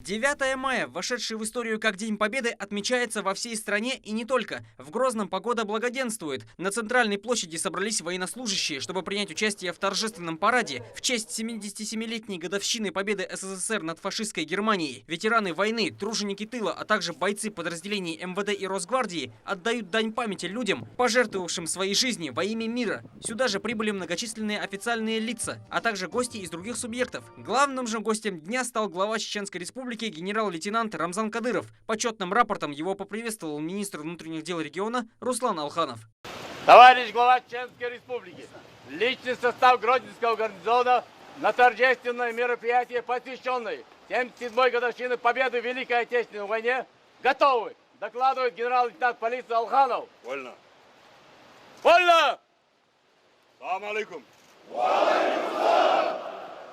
9 мая, вошедший в историю как День Победы, отмечается во всей стране и не только. В Грозном погода благоденствует. На центральной площади собрались военнослужащие, чтобы принять участие в торжественном параде в честь 77-летней годовщины победы СССР над фашистской Германией. Ветераны войны, труженики тыла, а также бойцы подразделений МВД и Росгвардии отдают дань памяти людям, пожертвовавшим своей жизни во имя мира. Сюда же прибыли многочисленные официальные лица, а также гости из других субъектов. Главным же гостем дня стал глава Чеченской Республики генерал-лейтенант Рамзан Кадыров. Почетным рапортом его поприветствовал министр внутренних дел региона Руслан Алханов. Товарищ глава Чеченской Республики, личный состав Гродненского гарнизона на торжественное мероприятие, посвященное 77-й годовщине победы в Великой Отечественной войне, готовы, докладывает генерал-лейтенант полиции Алханов. Вольно. Вольно! Салам алейкум.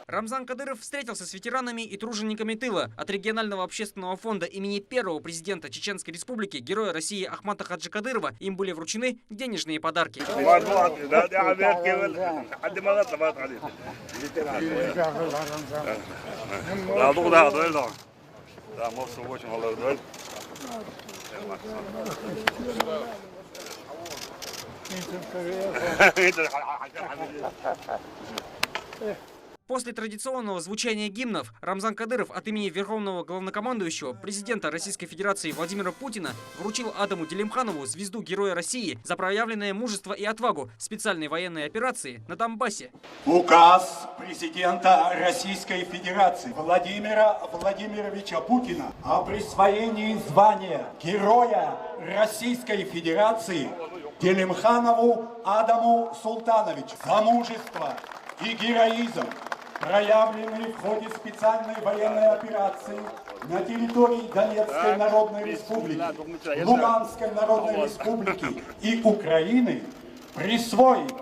Рамзан Кадыров встретился с ветеранами и тружениками тыла. От регионального общественного фонда имени первого президента Чеченской Республики, героя России Ахмата Хаджи Кадырова, им были вручены денежные подарки. После традиционного звучания гимнов Рамзан Кадыров от имени Верховного Главнокомандующего, президента Российской Федерации Владимира Путина, вручил Адаму Делимханову звезду Героя России за проявленное мужество и отвагу в специальной военной операции на Донбассе. Указ президента Российской Федерации Владимира Владимировича Путина о присвоении звания Героя Российской Федерации Делимханову Адаму Султановичу за мужество и героизм, проявленные в ходе специальной военной операции на территории Донецкой Народной Республики, Луганской Народной Республики и Украины, присвоить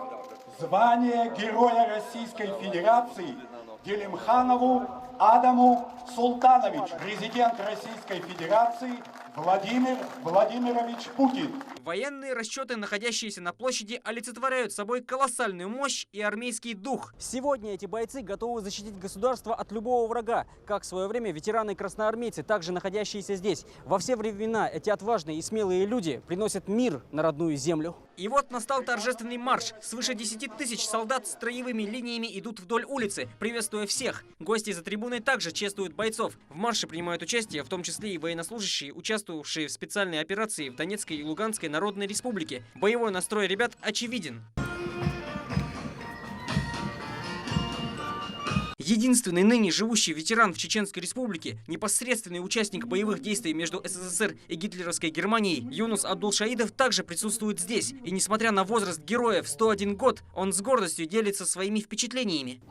звание Героя Российской Федерации Делимханову Адаму Султановичу, президент Российской Федерации Владимир Владимирович Путин. Военные расчеты, находящиеся на площади, олицетворяют собой колоссальную мощь и армейский дух. Сегодня эти бойцы готовы защитить государство от любого врага, как в свое время ветераны-красноармейцы, также находящиеся здесь. Во все времена эти отважные и смелые люди приносят мир на родную землю. И вот настал торжественный марш. Свыше 10 тысяч солдат с строевыми линиями идут вдоль улицы, приветствуя всех. Гости за трибуной также чествуют бойцов. В марше принимают участие, в том числе и военнослужащие, участвовавшие в специальной операции в Донецкой и Луганской Народной Республике. Боевой настрой ребят очевиден. Единственный ныне живущий ветеран в Чеченской Республике, непосредственный участник боевых действий между СССР и гитлеровской Германией, Юнус Абдул-Шаидов также присутствует здесь. И несмотря на возраст героя в 101 год, он с гордостью делится своими впечатлениями.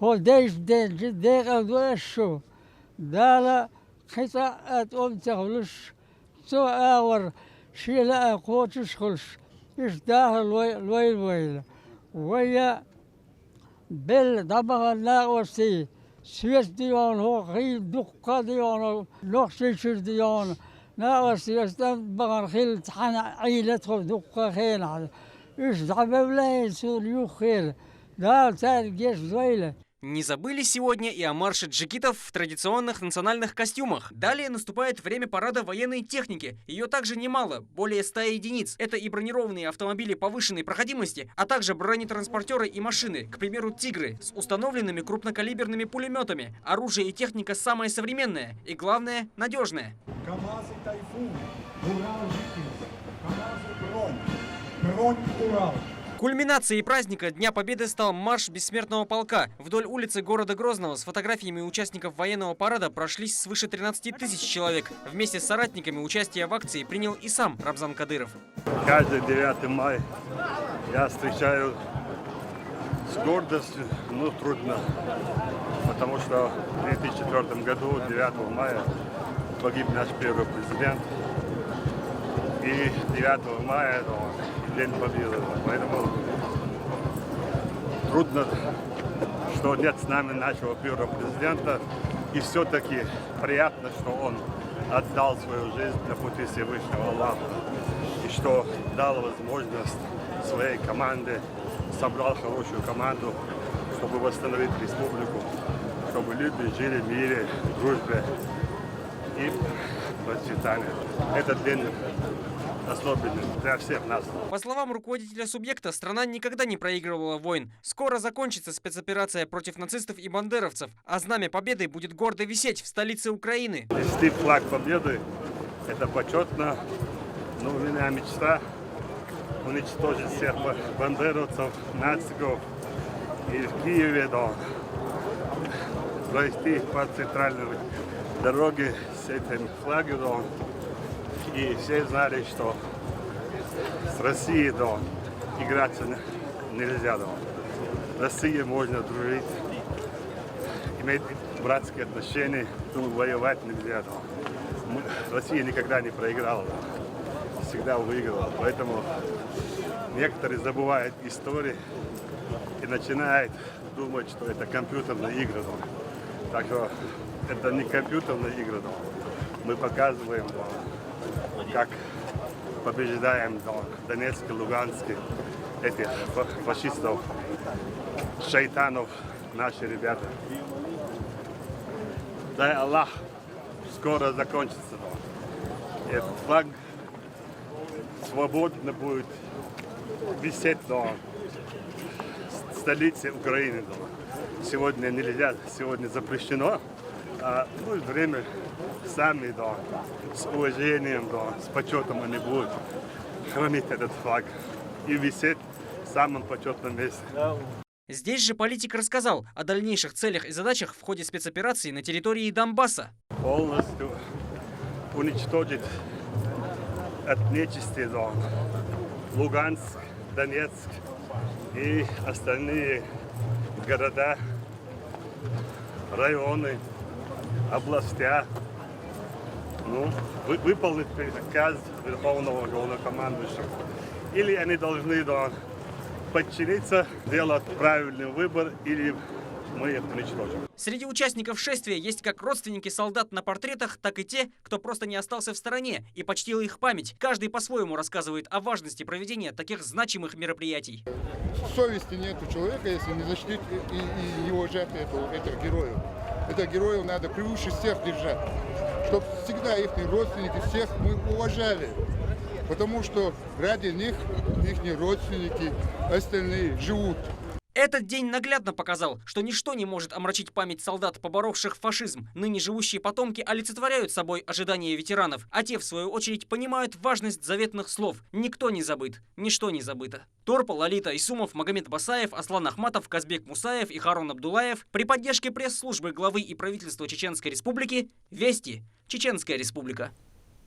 Свет дион, хил дукка дион, лохшишир дион, наасиастан баган хил тхана айлатхо дукка хена, иш дабевлей сул юхир, да царь геш звейля. Не забыли сегодня и о марше джигитов в традиционных национальных костюмах. Далее наступает время парада военной техники. Ее также немало, более 100 единиц. Это и бронированные автомобили повышенной проходимости, а также бронетранспортеры и машины, к примеру, «Тигры», с установленными крупнокалиберными пулеметами. Оружие и техника самое современное и, главное, надежное. КамАЗы «Тайфун», Урал «Житинец», КамАЗы «Бронь», «Урал». Кульминацией праздника Дня Победы стал марш Бессмертного полка. Вдоль улицы города Грозного с фотографиями участников военного парада прошлись свыше 13 тысяч человек. Вместе с соратниками участие в акции принял и сам Рамзан Кадыров. Каждый 9 мая я встречаю с гордостью, но трудно, потому что в 2004 году, 9 мая, погиб наш первый президент. И 9 мая это День Победы. Поэтому трудно, что нет с нами нашего первого президента. И все-таки приятно, что он отдал свою жизнь на пути Всевышнего Аллаха. И что дал возможность своей команде, собрал хорошую команду, чтобы восстановить республику, чтобы люди жили в мире, в дружбе. и процветания. Этот день особенный для всех нас. По словам руководителя субъекта, страна никогда не проигрывала войн. Скоро закончится спецоперация против нацистов и бандеровцев, а знамя победы будет гордо висеть в столице Украины. Нести флаг победы – это почетно. Но у меня мечта уничтожить всех бандеровцев, нациков и в Киеве, да, пройти по центральной дороге с этим флагом. И все знали, что с Россией, да, играться нельзя, да. С Россией можно дружить, иметь братские отношения, но воевать нельзя, да. Россия никогда не проиграла, да, всегда выиграла. Поэтому некоторые забывают историю и начинают думать, что это компьютерные игры. Да. Так что это не компьютерные игры, да. Мы показываем, да, как побеждаем в Донецке, Луганске этих фашистов, шайтанов, наши ребята. Дай Аллах, скоро закончится. И этот флаг свободно будет висеть в столице Украины. Сегодня нельзя, сегодня запрещено. А будет время сами, да, с уважением, да, с почетом они будут хранить этот флаг и висеть в самом почетном месте. Здесь же политик рассказал о дальнейших целях и задачах в ходе спецоперации на территории Донбасса. Полностью уничтожить от нечисти, да, Луганск, Донецк и остальные города, районы, областя. Выполнить приказ Верховного Главнокомандующего. Или они должны, да, подчиниться, делать правильный выбор, или мы их уничтожим. Среди участников шествия есть как родственники солдат на портретах, так и те, кто просто не остался в стороне и почтил их память. Каждый по-своему рассказывает о важности проведения таких значимых мероприятий. Совести нет у человека, если не защитить и не уважать этих героев. Этих героев надо превыше всех держать, чтобы всегда их родственники всех мы уважали. Потому что ради них их родственники остальные живут. Этот день наглядно показал, что ничто не может омрачить память солдат, поборовших фашизм. Ныне живущие потомки олицетворяют собой ожидания ветеранов, а те, в свою очередь, понимают важность заветных слов. Никто не забыт, ничто не забыто. Торпал, Лолита Исумов, Магомед Басаев, Аслан Ахматов, Казбек Мусаев и Харун Абдулаев при поддержке пресс-службы главы и правительства Чеченской Республики «Вести. Чеченская Республика».